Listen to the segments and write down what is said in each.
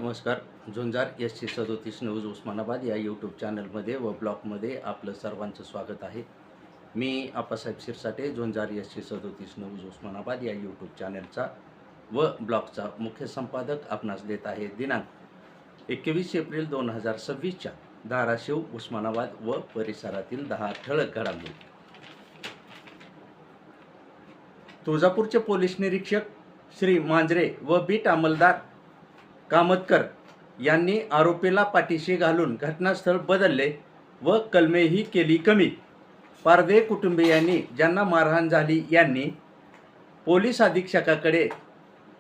नमस्कार. झुंजार SC37 news Osmanabad या YouTube चॅनलमध्ये व ब्लॉगमध्ये आपलं सर्वांचं स्वागत आहे. मी आप्पासाहेब शिरसाटे, झुंजार SC37 न्यूज उस्मानाबाद या यूट्यूब चॅनलचा व ब्लॉगचा मुख्य संपादक आपणास देत आहे. दिनांक 21 एप्रिल 2026 धाराशिव, उस्मानाबाद व परिसरातील 10 ठळक घडामोडी. तुळजापूरचे पोलीस निरीक्षक श्री मांजरे व बीट अंमलदार कामतकर यांनी आरोपीला पाठीशी घालून घटनास्थळ बदलले व कलमेही केली कमी. पारधे कुटुंबियांनी ज्यांना मारहाण झाली यांनी पोलीस अधीक्षकाकडे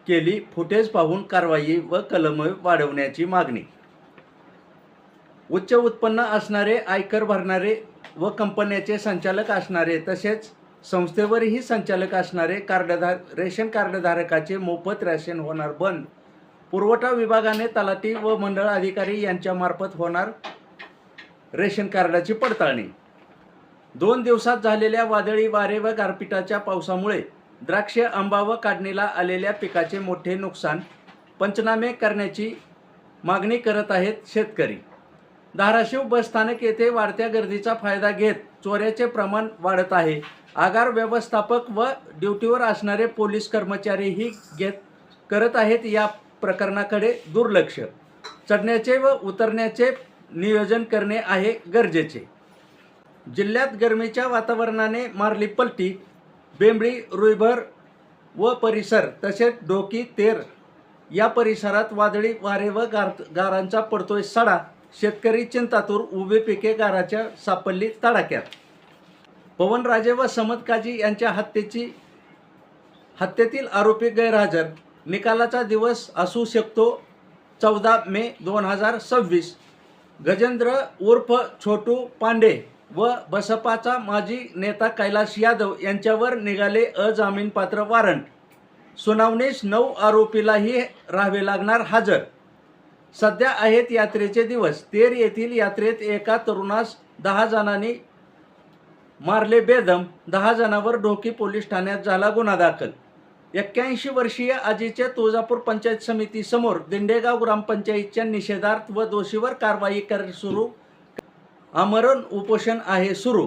केली फुटेज पाहून कारवाई व कलमे वाढवण्याची मागणी. उच्च उत्पन्न असणारे, आयकर भरणारे व कंपन्याचे संचालक असणारे तसेच संस्थेवरही संचालक असणारे रेशन कार्डधारकाचे मोफत रेशन होणार बंद. पुरवठा विभागाने तलाठी व मंडळ अधिकारी यांच्यामार्फत होणार रेशन कार्डाची पडताळणी. 2 दिवसात झालेल्या वादळी वारे व गारपिटाच्या पावसामुळे द्राक्ष, आंबा व काढणीला आलेल्या पिकाचे मोठे नुकसान. पंचनामे करण्याची मागणी करत आहेत शेतकरी. धाराशिव बसस्थानक येथे वाढत्या गर्दीचा फायदा घेत चोऱ्याचे प्रमाण वाढत आहे. आगार व्यवस्थापक व ड्युटीवर असणारे पोलीस कर्मचारीही करत आहेत या प्रकरणाकडे दुर्लक्ष. चढण्याचे व उतरण्याचे नियोजन करणे आहे गरजेचे. जिल्ह्यात गरमीच्या वातावरणाने मारली पलटी. बेंबळी, रुईभर व परिसर तसेच डोकी, तेर या परिसरात वादळी वारे व गारांचा पडतोय सडा. शेतकरी चिंतातूर. उभी पिके गाराच्या सापडली तडाक्यात. पवनराजे व समद काजी यांच्या हत्येतील आरोपी गैरहजर. निकालाचा दिवस असू शकतो 14 मे 2026. गजेंद्र उर्फ छोटू पांडे व बसपाचा माजी नेता कैलाश यादव यांच्यावर निघाले अजामीनपात्र वॉरंट. सुनावणीस 9 आरोपीलाही राहावे लागणार हजर. सध्या आहेत यात्रेचे दिवस. तेर येथील यात्रेत एका तरुणास 10 जणांनी मारले बेदम. 10 जणांवर ढोकी पोलीस ठाण्यात झाला गुन्हा दाखल. 81 वर्षीय आजीचे तुळजापूर पंचायत समिती समोर दिंडेगाव ग्रामपंचायतच्या निषेधार्थ व दोषीवर कारवाई सुरू. आमरण उपोषण आहे सुरू.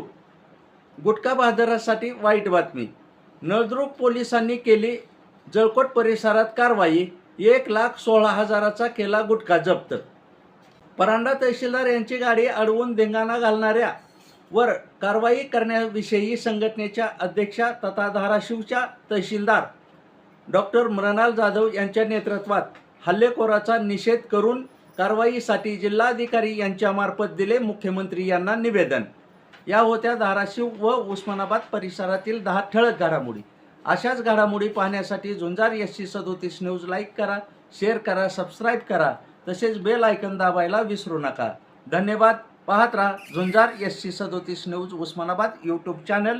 गुटखा बहादरासाठी वाईट बातमी. नळदुर्ग पोलिसांनी केली जळकोट परिसरात कारवाई. 1,16,000चा केला गुटखा जप्त. परांडा तहसीलदार यांची गाडी अडवून धिंगाणा घालणाऱ्या वर कारवाई करण्याविषयी संघटनेच्या अध्यक्षा तथा धाराशिवच्या तहसीलदार डॉक्टर मृणाल जाधव यांच्या नेतृत्वात हल्लेखोराचा निषेध करून कारवाईसाठी जिल्हाधिकारी यांच्यामार्फत दिले मुख्यमंत्री यांना निवेदन. या होत्या धाराशिव व उस्मानाबाद परिसरातील 10 ठळक घडामोडी. अशाच घडामोडी पाहण्यासाठी झुंजार SC37 न्यूज लाईक करा, शेअर करा, सबस्क्राईब करा तसेच बेल आयकॉन दाबायला विसरू नका. धन्यवाद. पाहत राहा झुंजार SC37 news Osmanabad YouTube channel.